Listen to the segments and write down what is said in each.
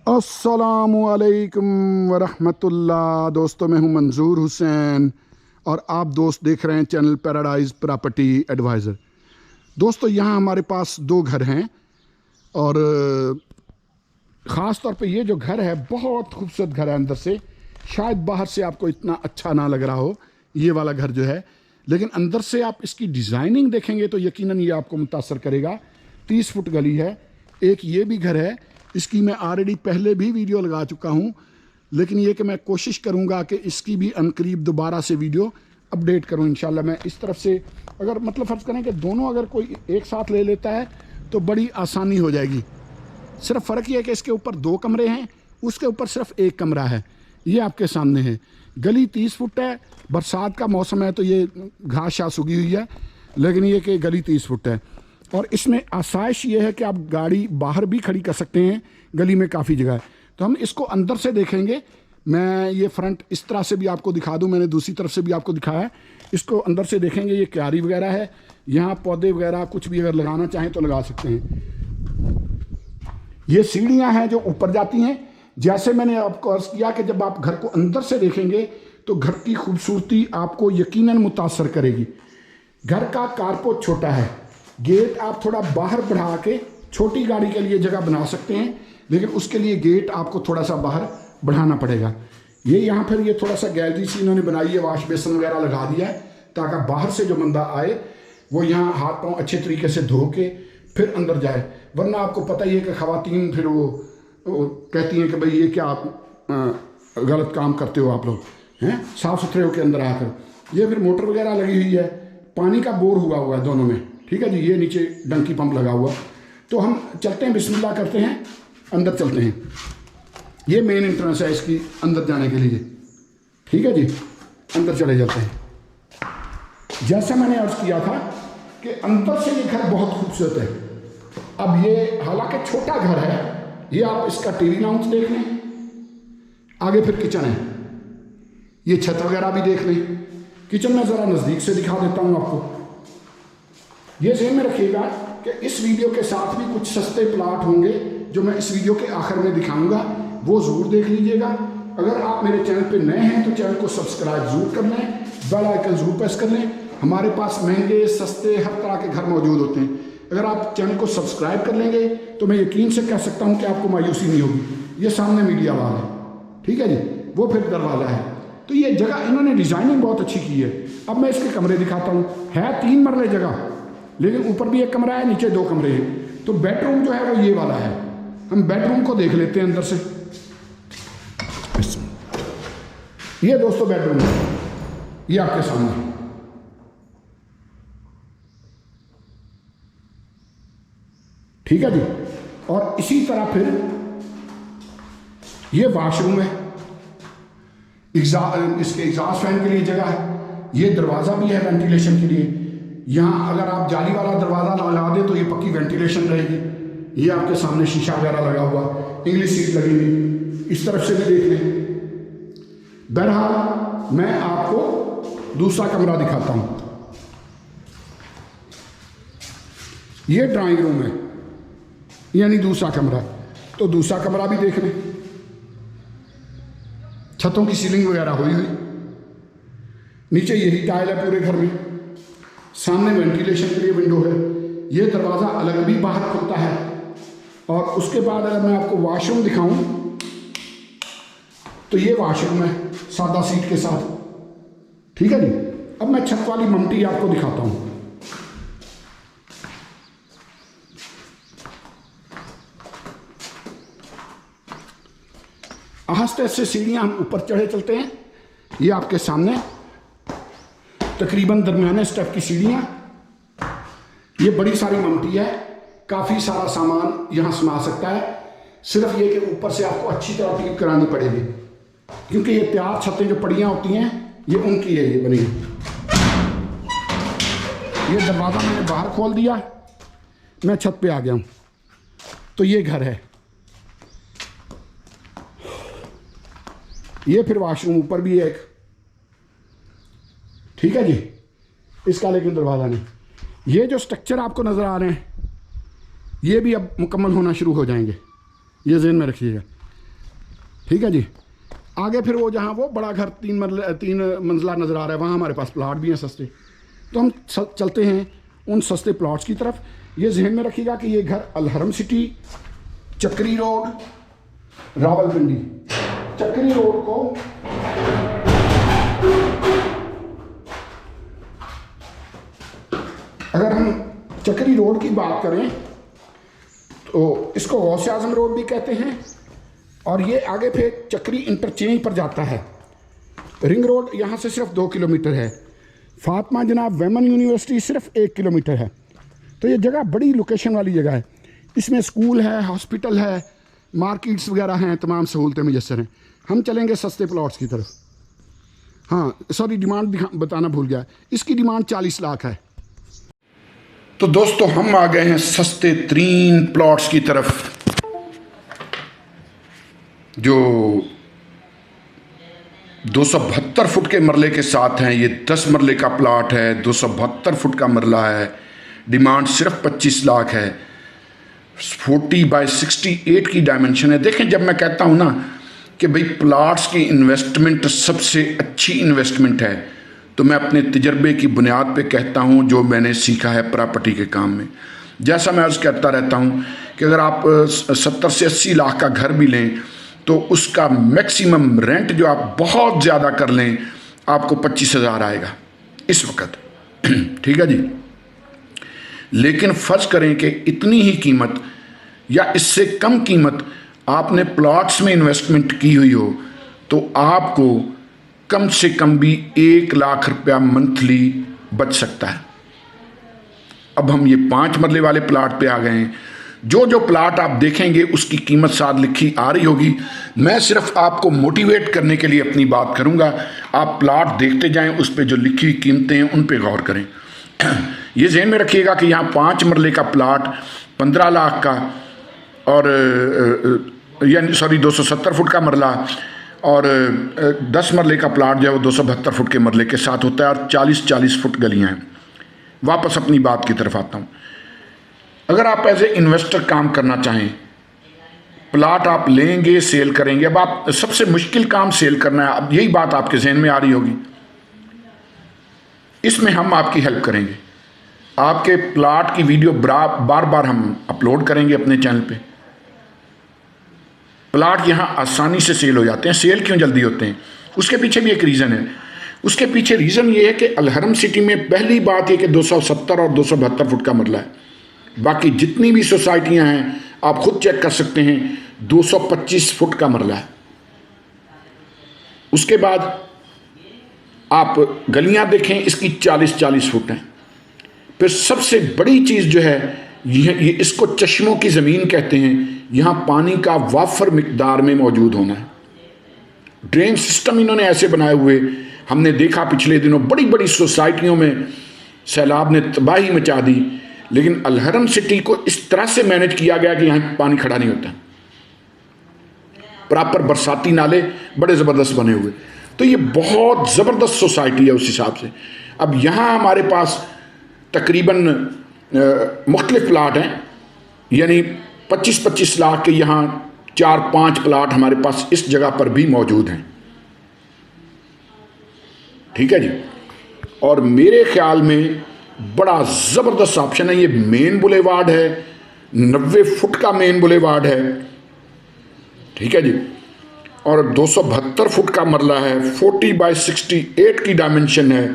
अस्सलामुअलैकुम वरहमतुल्लाह। दोस्तों, मैं हूं मंजूर हुसैन और आप दोस्त देख रहे हैं चैनल पैराडाइज प्रॉपर्टी एडवाइज़र। दोस्तों, यहाँ हमारे पास दो घर हैं और ख़ास तौर पे ये जो घर है बहुत खूबसूरत घर है। अंदर से शायद बाहर से आपको इतना अच्छा ना लग रहा हो ये वाला घर जो है, लेकिन अंदर से आप इसकी डिज़ाइनिंग देखेंगे तो यकीनन ये आपको मुतासर करेगा। 30 फुट गली है। एक ये भी घर है, इसकी मैं ऑलरेडी पहले भी वीडियो लगा चुका हूँ, लेकिन ये कि मैं कोशिश करूँगा कि इसकी भी अनकरीब दोबारा से वीडियो अपडेट करूँ इंशाल्लाह। मैं इस तरफ से अगर मतलब फ़र्ज़ करें कि दोनों अगर कोई एक साथ ले लेता है तो बड़ी आसानी हो जाएगी। सिर्फ फ़र्क ये है कि इसके ऊपर 2 कमरे हैं, उसके ऊपर सिर्फ 1 कमरा है। ये आपके सामने है। गली 30 फुट है। बरसात का मौसम है तो ये घास शास उगी हुई है, लेकिन ये कि गली 30 फुट है और इसमें आसाइश ये है कि आप गाड़ी बाहर भी खड़ी कर सकते हैं। गली में काफ़ी जगह है। तो हम इसको अंदर से देखेंगे। मैं ये फ्रंट इस तरह से भी आपको दिखा दूं, मैंने दूसरी तरफ से भी आपको दिखाया है। इसको अंदर से देखेंगे। ये क्यारी वगैरह है, यहाँ पौधे वगैरह कुछ भी अगर लगाना चाहें तो लगा सकते हैं। ये सीढ़ियाँ हैं जो ऊपर जाती हैं। जैसे मैंने आपको अर्ज़ किया कि जब आप घर को अंदर से देखेंगे तो घर की खूबसूरती आपको यकीनन मुतासर करेगी। घर का कारपोर्च छोटा है। गेट आप थोड़ा बाहर बढ़ा के छोटी गाड़ी के लिए जगह बना सकते हैं, लेकिन उसके लिए गेट आपको थोड़ा सा बाहर बढ़ाना पड़ेगा। ये यहाँ फिर ये थोड़ा सा गैलरी सी इन्होंने बनाई है, वॉश बेसन वगैरह लगा दिया है ताकि बाहर से जो बंदा आए वो यहाँ हाथ पाँव अच्छे तरीके से धो के फिर अंदर जाए। वरना आपको पता ही है कि ख़वातीन फिर वो कहती हैं कि भाई ये क्या आप गलत काम करते हो आप लोग हैं, साफ़ सुथरे होकर अंदर आकर। ये फिर मोटर वगैरह लगी हुई है, पानी का बोर हुआ है दोनों में, ठीक है जी। ये नीचे डंकी पंप लगा हुआ। तो हम चलते हैं, बिस्मिल्लाह करते हैं, अंदर चलते हैं। ये मेन एंट्रेंस है इसकी अंदर जाने के लिए, ठीक है जी। अंदर चले जाते हैं। जैसा मैंने अर्ज़ किया था कि अंदर से ये घर बहुत खूबसूरत है। अब ये हालांकि छोटा घर है, ये आप इसका टीवी लाउंज देख लें, आगे फिर किचन है, ये छत वगैरह भी देख लें। किचन में ज़रा नज़दीक से दिखा देता हूँ आपको। ये ज़हन में रखिएगा कि इस वीडियो के साथ भी कुछ सस्ते प्लाट होंगे जो मैं इस वीडियो के आखिर में दिखाऊंगा, वो ज़रूर देख लीजिएगा। अगर आप मेरे चैनल पे नए हैं तो चैनल को सब्सक्राइब ज़रूर कर लें, बेल आइकन ज़रूर प्रेस कर लें। हमारे पास महंगे सस्ते हर तरह के घर मौजूद होते हैं। अगर आप चैनल को सब्सक्राइब कर लेंगे तो मैं यकीन से कह सकता हूँ कि आपको मायूसी नहीं होगी। ये सामने मीडिया वाला है, ठीक है जी, वो फिर दरवाज़ा है। तो ये जगह इन्होंने डिज़ाइनिंग बहुत अच्छी की है। अब मैं इसके कमरे दिखाता हूँ। है 3 मरले जगह, लेकिन ऊपर भी 1 कमरा है, नीचे 2 कमरे हैं। तो बेडरूम जो है वो ये वाला है। हम बेडरूम को देख लेते हैं अंदर से। ये दोस्तों बेडरूम है, ये आपके सामने, ठीक है जी। और इसी तरह फिर ये वॉशरूम है, इसके एग्जॉस्ट फैन के लिए जगह है। ये दरवाज़ा भी है वेंटिलेशन के लिए। यहाँ अगर आप जाली वाला दरवाज़ा लगा दें तो ये पक्की वेंटिलेशन रहेगी। ये आपके सामने शीशा वगैरह लगा हुआ, इंग्लिश सीट लगी हुई, इस तरफ से भी देख लें। बहरहाल मैं आपको दूसरा कमरा दिखाता हूँ। ये ड्राइंग रूम है, यानी दूसरा कमरा। तो दूसरा कमरा भी देख लें। छतों की सीलिंग वगैरह हुई हुई, नीचे यही टाइल है पूरे घर में। सामने वेंटिलेशन के लिए विंडो है। ये दरवाज़ा अलग भी बाहर खुलता है। और उसके बाद अगर मैं आपको वॉशरूम दिखाऊं तो ये वॉशरूम है सादा सीट के साथ, ठीक है जी। अब मैं छत वाली ममटी आपको दिखाता हूं। आहिस्ते से सीढ़ियां हम ऊपर चढ़े चलते हैं। ये आपके सामने तकरीबन दरमियाने स्टेप की सीढ़ियाँ। ये बड़ी सारी ममटी है, काफ़ी सारा सामान यहाँ समा सकता है। सिर्फ ये कि ऊपर से आपको अच्छी तरह टीप करानी पड़ेगी, क्योंकि ये तैयार छतें जो पड़ियाँ होती हैं ये उनकी है, ये बनी। ये दरवाज़ा मैंने बाहर खोल दिया, मैं छत पे आ गया हूँ। तो ये घर है। ये फिर वॉशरूम ऊपर भी है एक, ठीक है जी। इसका लेकिन दरवाज़ा नहीं। ये जो स्ट्रक्चर आपको नज़र आ रहे हैं ये भी अब मुकम्मल होना शुरू हो जाएंगे, ये ज़हन में रखिएगा। ठीक है जी। आगे फिर वो जहाँ वो बड़ा घर 3 मंजिला नज़र आ रहा है, वहाँ हमारे पास प्लाट भी हैं सस्ते। तो हम चलते हैं उन सस्ते प्लॉट्स की तरफ। ये जहन में रखिएगा कि ये घर अलहरम सिटी, चक्री रोड, रावलपिंडी। चक्री रोड को अगर हम चक्री रोड की बात करें तो इसको गौसे आजम रोड भी कहते हैं, और ये आगे फिर चक्री इंटरचेंज पर जाता है। रिंग रोड यहाँ से सिर्फ 2 किलोमीटर है। फातिमा जनाब वेमन यूनिवर्सिटी सिर्फ 1 किलोमीटर है। तो ये जगह बड़ी लोकेशन वाली जगह है। इसमें स्कूल है, हॉस्पिटल है, मार्केट्स वगैरह हैं, तमाम सहूलतें मुयसर हैं। हम चलेंगे सस्ते प्लॉट्स की तरफ। हाँ सॉरी, डिमांड बताना भूल गया, इसकी डिमांड 40 लाख है। तो दोस्तों हम आ गए हैं सस्ते तरीन प्लॉट्स की तरफ, जो 272 फुट के मरले के साथ हैं। ये 10 मरले का प्लाट है, 272 फुट का मरला है। डिमांड सिर्फ 25 लाख है। 40/68 की डायमेंशन है। देखें, जब मैं कहता हूँ ना कि भाई प्लाट्स की इन्वेस्टमेंट सबसे अच्छी इन्वेस्टमेंट है, तो मैं अपने तजर्बे की बुनियाद पे कहता हूँ, जो मैंने सीखा है प्रॉपर्टी के काम में। जैसा मैं अर्ज़ करता रहता हूँ कि अगर आप 70 से 80 लाख का घर भी लें तो उसका मैक्सिमम रेंट जो आप बहुत ज़्यादा कर लें, आपको 25,000 आएगा इस वक्त। ठीक है जी। लेकिन फ़र्ज़ करें कि इतनी ही कीमत या इससे कम कीमत आपने प्लॉट्स में इन्वेस्टमेंट की हुई हो, तो आपको कम से कम भी 1 लाख रुपया मंथली बच सकता है। अब हम ये 5 मरले वाले प्लाट पे आ गए हैं। जो जो प्लाट आप देखेंगे उसकी कीमत साथ लिखी आ रही होगी। मैं सिर्फ आपको मोटिवेट करने के लिए अपनी बात करूंगा। आप प्लाट देखते जाएं, उस पर जो लिखी हुई कीमतें हैं उन पे गौर करें। ये ज़हन में रखिएगा कि यहाँ 5 मरले का प्लाट 15 लाख का, और यानी सॉरी 270 फुट का मरला, और 10 मरले का प्लाट जो है वो 272 फुट के मरले के साथ होता है, और 40-40 फुट गलियाँ हैं। वापस अपनी बात की तरफ आता हूँ। अगर आप एज ए इन्वेस्टर काम करना चाहें, प्लाट आप लेंगे, सेल करेंगे। अब आप सबसे मुश्किल काम सेल करना है, अब यही बात आपके जहन में आ रही होगी। इसमें हम आपकी हेल्प करेंगे। आपके प्लाट की वीडियो बार बार हम अपलोड करेंगे अपने चैनल पे। प्लाट यहाँ आसानी से सेल हो जाते हैं। सेल क्यों जल्दी होते हैं, उसके पीछे भी एक रीज़न है। उसके पीछे रीज़न ये है कि अलहरम सिटी में पहली बात ये कि 270 और 272 फुट का मरला है। बाकी जितनी भी सोसाइटियां हैं आप खुद चेक कर सकते हैं, 225 फुट का मरला है। उसके बाद आप गलियां देखें, इसकी 40-40 फुट हैं। फिर सबसे बड़ी चीज़ जो है ये इसको चश्मों की ज़मीन कहते हैं। यहाँ पानी का वाफर मिकदार में मौजूद होना है। ड्रेन सिस्टम इन्होंने ऐसे बनाए हुए, हमने देखा पिछले दिनों बड़ी बड़ी सोसाइटियों में सैलाब ने तबाही मचा दी, लेकिन अलहरम सिटी को इस तरह से मैनेज किया गया कि यहाँ पानी खड़ा नहीं होता। प्रॉपर बरसाती नाले बड़े ज़बरदस्त बने हुए। तो ये बहुत ज़बरदस्त सोसाइटी है उस हिसाब से। अब यहाँ हमारे पास तकरीबन मुख्तलिफ प्लाट हैं, यानी 25-25 लाख के यहाँ 4-5 प्लाट हमारे पास इस जगह पर भी मौजूद हैं। ठीक है जी। और मेरे ख्याल में बड़ा ज़बरदस्त ऑप्शन है। ये मेन बुलेवार्ड है, 90 फुट का मेन बुलेवार्ड है। ठीक है जी। और 272 फुट का मरला है, 40/68 की डायमेंशन है।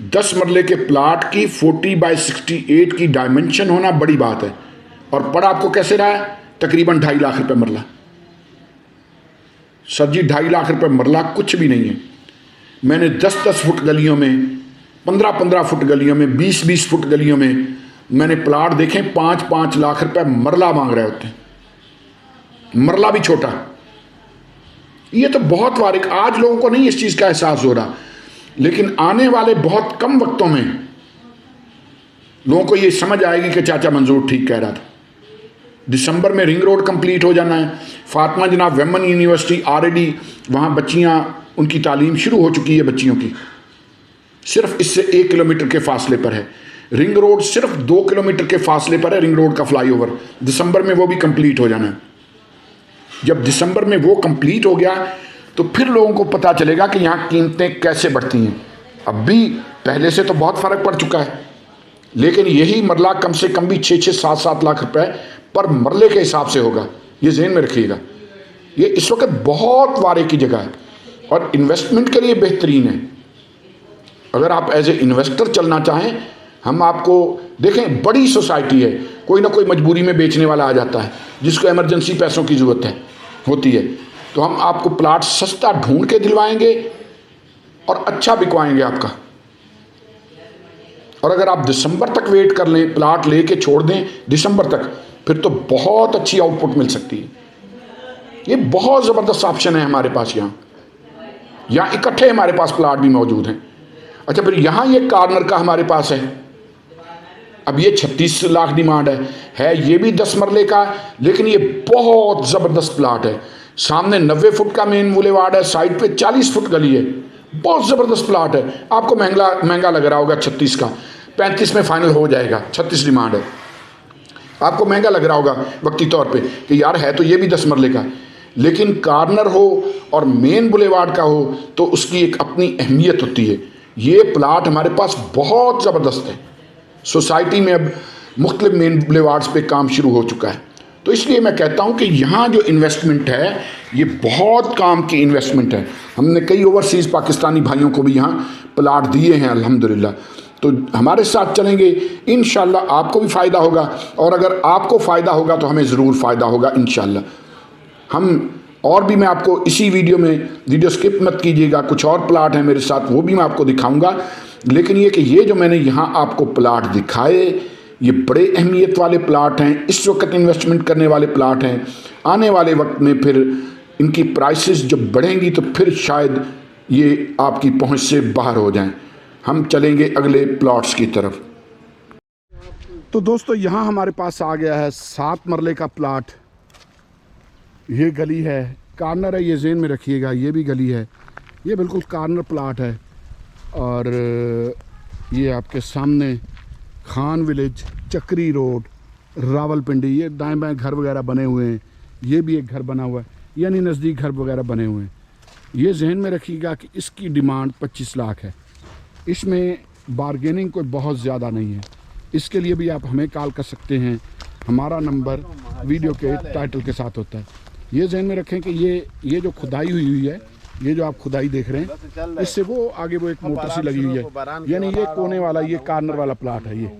10 मरले के प्लाट की 40/68 की डायमेंशन होना बड़ी बात है। और पड़ा आपको कैसे रहा है? तकरीबन 2.5 लाख रुपए मरला। सर जी 2.5 लाख रुपए मरला कुछ भी नहीं है। मैंने 10-10 फुट गलियों में, 15-15 फुट गलियों में, 20-20 फुट गलियों में मैंने प्लाट देखे 5-5 लाख रुपए मरला मांग रहे होते हैं, मरला भी छोटा। ये तो बहुत वारिक, आज लोगों को नहीं इस चीज़ का एहसास हो रहा, लेकिन आने वाले बहुत कम वक्तों में लोगों को ये समझ आएगी कि चाचा मंजूर ठीक कह रहा था। दिसंबर में रिंग रोड कंप्लीट हो जाना है। फातिमा जनाब वेमन यूनिवर्सिटी ऑलरेडी वहाँ बच्चियाँ, उनकी तालीम शुरू हो चुकी है बच्चियों की। सिर्फ इससे 1 किलोमीटर के फासले पर है। रिंग रोड सिर्फ 2 किलोमीटर के फासले पर है, रिंग रोड का फ्लाईओवर। दिसंबर में वो भी कंप्लीट हो जाना है। जब दिसंबर में वो कंप्लीट हो गया तो फिर लोगों को पता चलेगा कि यहाँ कीमतें कैसे बढ़ती हैं। अब भी पहले से तो बहुत फ़र्क पड़ चुका है, लेकिन यही मरला कम से कम भी 6-7 लाख रुपए पर मरले के हिसाब से होगा, ये ज़हन में रखिएगा। ये इस वक्त बहुत वारे की जगह है और इन्वेस्टमेंट के लिए बेहतरीन है। अगर आप एज ए इन्वेस्टर चलना चाहें, हम आपको देखें, बड़ी सोसाइटी है, कोई ना कोई मजबूरी में बेचने वाला आ जाता है जिसको इमरजेंसी पैसों की ज़रूरत होती है, तो हम आपको प्लाट सस्ता ढूंढ के दिलवाएंगे और अच्छा बिकवाएंगे आपका। और अगर आप दिसंबर तक वेट कर लें, प्लाट लेके छोड़ दें दिसंबर तक, फिर तो बहुत अच्छी आउटपुट मिल सकती है। ये बहुत ज़बरदस्त ऑप्शन है हमारे पास। यहाँ इकट्ठे हमारे पास प्लाट भी मौजूद हैं। अच्छा, फिर यहाँ ये कॉर्नर का हमारे पास है। अब ये 36 लाख डिमांड है ये भी 10 मरले का, लेकिन ये बहुत ज़बरदस्त प्लाट है। सामने 90 फुट का मेन बुलेवार्ड है, साइड पे 40 फुट गली है, बहुत ज़बरदस्त प्लाट है। आपको महंगा लग रहा होगा 36 का, 35 में फाइनल हो जाएगा। 36 डिमांड है, आपको महंगा लग रहा होगा वक्ती तौर पे कि यार है तो ये भी 10 मरले का, लेकिन कॉर्नर हो और मेन बुलेवार्ड का हो तो उसकी एक अपनी अहमियत होती है। ये प्लाट हमारे पास बहुत ज़बरदस्त है। सोसाइटी में अब मुख्तलिफ मेन बुलेवार्ड्स पे काम शुरू हो चुका है, तो इसलिए मैं कहता हूँ कि यहाँ जो इन्वेस्टमेंट है ये बहुत काम की इन्वेस्टमेंट है। हमने कई ओवरसीज़ पाकिस्तानी भाइयों को भी यहाँ प्लाट दिए हैं अल्हम्दुलिल्लाह। तो हमारे साथ चलेंगे, इंशाल्लाह आपको भी फ़ायदा होगा, और अगर आपको फ़ायदा होगा तो हमें ज़रूर फ़ायदा होगा इंशाल्लाह। हम और भी मैं आपको इसी वीडियो स्किप मत कीजिएगा, कुछ और प्लाट हैं मेरे साथ, वो भी मैं आपको दिखाऊंगा। लेकिन ये कि ये जो मैंने यहाँ आपको प्लाट दिखाए, ये बड़े अहमियत वाले प्लाट हैं, इस वक्त इन्वेस्टमेंट करने वाले प्लाट हैं। आने वाले वक्त में फिर इनकी प्राइसेस जब बढ़ेंगी तो फिर शायद ये आपकी पहुँच से बाहर हो जाएं। हम चलेंगे अगले प्लॉट्स की तरफ। तो दोस्तों, यहाँ हमारे पास आ गया है 7 मरले का प्लाट। ये गली है, कॉर्नर है, ये ज़हन में रखिएगा, ये भी गली है, ये बिल्कुल कॉर्नर प्लाट है। और ये आपके सामने खान विलेज, चक्री रोड, रावलपिंडी, ये दाएं बाएं घर वगैरह बने हुए हैं। ये भी एक घर बना हुआ है, यानी नज़दीक घर वगैरह बने हुए हैं। ये जहन में रखिएगा कि इसकी डिमांड 25 लाख है। इसमें बारगेनिंग कोई बहुत ज़्यादा नहीं है। इसके लिए भी आप हमें कॉल कर सकते हैं, हमारा नंबर वीडियो के टाइटल के साथ होता है। ये जहन में रखें कि ये जो खुदाई हुई है, ये जो आप खुदाई देख रहे हैं, इससे वो आगे वो एक मोटर सी लगी हुई है, यानी ये कोने वाला, ये कॉर्नर वाला प्लाट है ये,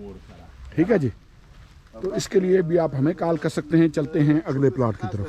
ठीक है जी। तो इसके लिए भी आप हमें कॉल कर सकते हैं। चलते हैं अगले प्लाट की तरफ।